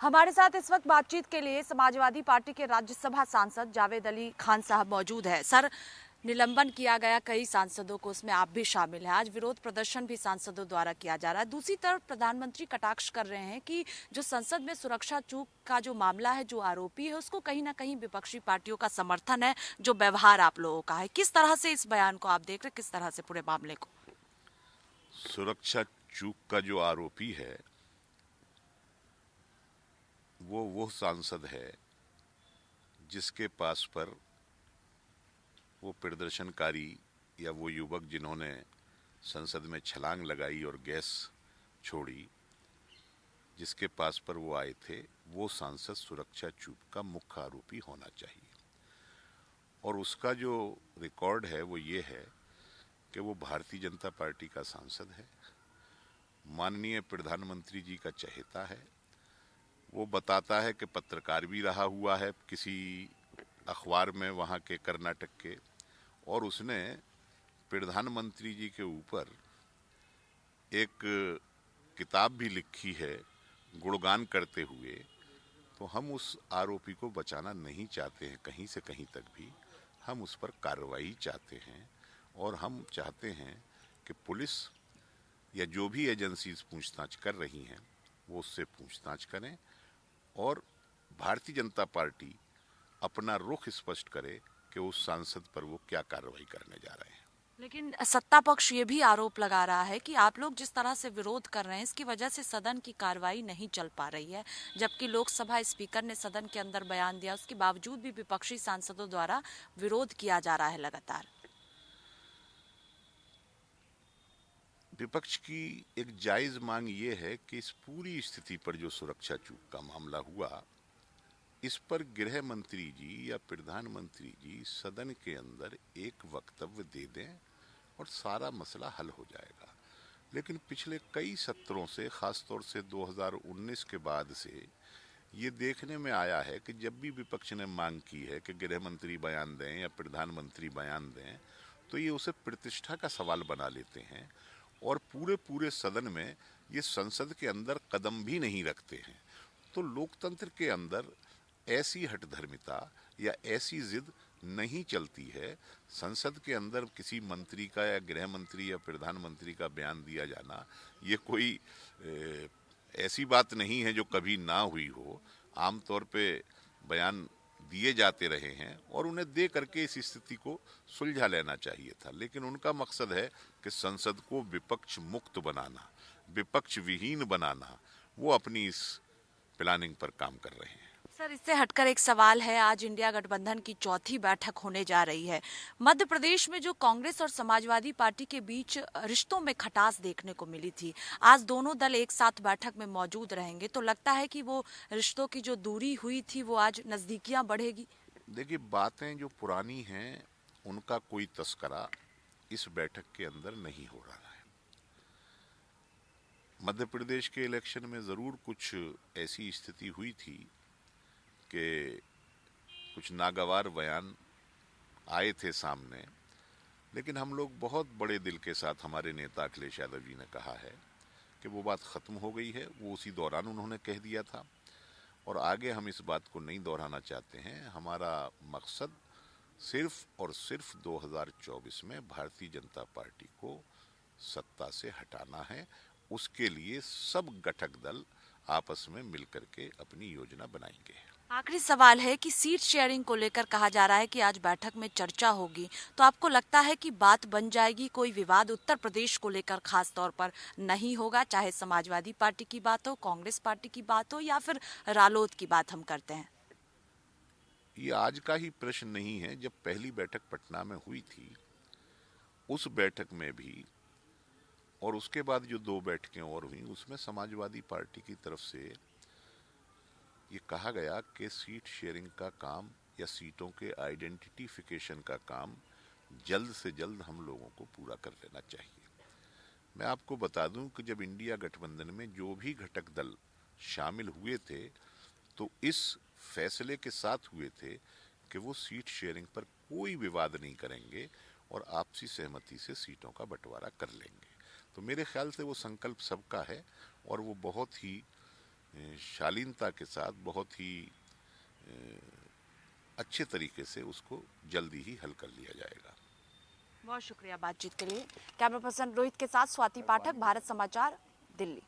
हमारे साथ इस वक्त बातचीत के लिए समाजवादी पार्टी के राज्यसभा सांसद जावेद अली खान साहब मौजूद है। सर, निलंबन किया गया कई सांसदों को, उसमें आप भी शामिल हैं। आज विरोध प्रदर्शन भी सांसदों द्वारा किया जा रहा है। दूसरी तरफ प्रधानमंत्री कटाक्ष कर रहे हैं कि जो संसद में सुरक्षा चूक का जो मामला है, जो आरोपी है, उसको कहीं ना कहीं विपक्षी पार्टियों का समर्थन है, जो व्यवहार आप लोगों का है। किस तरह से इस बयान को आप देख रहे हैं, किस तरह से पूरे मामले को? सुरक्षा चूक का जो आरोपी है वो सांसद है जिसके पास पर वो प्रदर्शनकारी या वो युवक जिन्होंने संसद में छलांग लगाई और गैस छोड़ी, जिसके पास पर वो आए थे, वो सांसद सुरक्षा चूक का मुख्य आरोपी होना चाहिए। और उसका जो रिकॉर्ड है वो ये है कि वो भारतीय जनता पार्टी का सांसद है, माननीय प्रधानमंत्री जी का चहेता है। वो बताता है कि पत्रकार भी रहा हुआ है किसी अखबार में वहाँ के कर्नाटक के, और उसने प्रधानमंत्री जी के ऊपर एक किताब भी लिखी है गुणगान करते हुए। तो हम उस आरोपी को बचाना नहीं चाहते हैं कहीं से कहीं तक भी, हम उस पर कार्रवाई चाहते हैं। और हम चाहते हैं कि पुलिस या जो भी एजेंसीज पूछताछ कर रही हैं वो उससे पूछताछ करें और भारतीय जनता पार्टी अपना रुख स्पष्ट करे कि उस सांसद पर वो क्या कार्रवाई करने जा रहे हैं। लेकिन सत्ता पक्ष ये भी आरोप लगा रहा है कि आप लोग जिस तरह से विरोध कर रहे हैं, इसकी वजह से सदन की कार्रवाई नहीं चल पा रही है। जबकि लोकसभा स्पीकर ने सदन के अंदर बयान दिया, उसके बावजूद भी विपक्षी सांसदों द्वारा विरोध किया जा रहा है लगातार। विपक्ष की एक जायज मांग ये है कि इस पूरी स्थिति पर जो सुरक्षा चूक का मामला हुआ, इस पर गृह मंत्री जी या प्रधानमंत्री जी सदन के अंदर एक वक्तव्य दे दें और सारा मसला हल हो जाएगा। लेकिन पिछले कई सत्रों से, खासतौर से 2019 के बाद से ये देखने में आया है कि जब भी विपक्ष ने मांग की है कि गृह मंत्री बयान दें या प्रधानमंत्री बयान दें, तो ये उसे प्रतिष्ठा का सवाल बना लेते हैं और पूरे पूरे सदन में ये संसद के अंदर कदम भी नहीं रखते हैं। तो लोकतंत्र के अंदर ऐसी हठधर्मिता या ऐसी जिद नहीं चलती है। संसद के अंदर किसी मंत्री का या गृह मंत्री या प्रधानमंत्री का बयान दिया जाना ये कोई ऐसी बात नहीं है जो कभी ना हुई हो। आमतौर पे बयान दिए जाते रहे हैं और उन्हें दे करके इस स्थिति को सुलझा लेना चाहिए था। लेकिन उनका मकसद है कि संसद को विपक्ष मुक्त बनाना, विपक्ष विहीन बनाना। वो अपनी इस प्लानिंग पर काम कर रहे हैं। सर, इससे हटकर एक सवाल है, आज इंडिया गठबंधन की चौथी बैठक होने जा रही है। मध्य प्रदेश में जो कांग्रेस और समाजवादी पार्टी के बीच रिश्तों में खटास देखने को मिली थी, आज दोनों दल एक साथ बैठक में मौजूद रहेंगे, तो लगता है कि वो रिश्तों की जो दूरी हुई थी वो आज नजदीकियां बढ़ेगी। देखिए, बातें जो पुरानी हैं उनका कोई तस्करा इस बैठक के अंदर नहीं हो रहा है। मध्य प्रदेश के इलेक्शन में जरूर कुछ ऐसी स्थिति हुई थी कि कुछ नागवार बयान आए थे सामने, लेकिन हम लोग बहुत बड़े दिल के साथ, हमारे नेता अखिलेश यादव जी ने कहा है कि वो बात ख़त्म हो गई है। वो उसी दौरान उन्होंने कह दिया था और आगे हम इस बात को नहीं दोहराना चाहते हैं। हमारा मकसद सिर्फ और सिर्फ 2024 में भारतीय जनता पार्टी को सत्ता से हटाना है। उसके लिए सब घटक दल आपस में मिलकर के अपनी योजना बनाएंगे। आखिरी सवाल है कि सीट शेयरिंग को लेकर कहा जा रहा है कि आज बैठक में चर्चा होगी, तो आपको लगता है कि बात बन जाएगी, कोई विवाद उत्तर प्रदेश को लेकर खास तौर पर नहीं होगा, चाहे समाजवादी पार्टी की बात हो, कांग्रेस पार्टी की बात हो या फिर रालोद की बात हम करते हैं? ये आज का ही प्रश्न नहीं है। जब पहली बैठक पटना में हुई थी, उस बैठक में भी और उसके बाद जो दो बैठकें और हुई, उसमें समाजवादी पार्टी की तरफ से ये कहा गया कि सीट शेयरिंग का काम या सीटों के आइडेंटिफिकेशन का काम जल्द से जल्द हम लोगों को पूरा कर लेना चाहिए। मैं आपको बता दूं कि जब इंडिया गठबंधन में जो भी घटक दल शामिल हुए थे, तो इस फैसले के साथ हुए थे कि वो सीट शेयरिंग पर कोई विवाद नहीं करेंगे और आपसी सहमति से सीटों का बंटवारा कर लेंगे। तो मेरे ख्याल से वो संकल्प सबका है और वो बहुत ही शालीनता के साथ बहुत ही अच्छे तरीके से उसको जल्दी ही हल कर लिया जाएगा। बहुत शुक्रिया बातचीत के लिए। कैमरा पर्सन रोहित के साथ स्वाति पाठक, भारत समाचार, दिल्ली।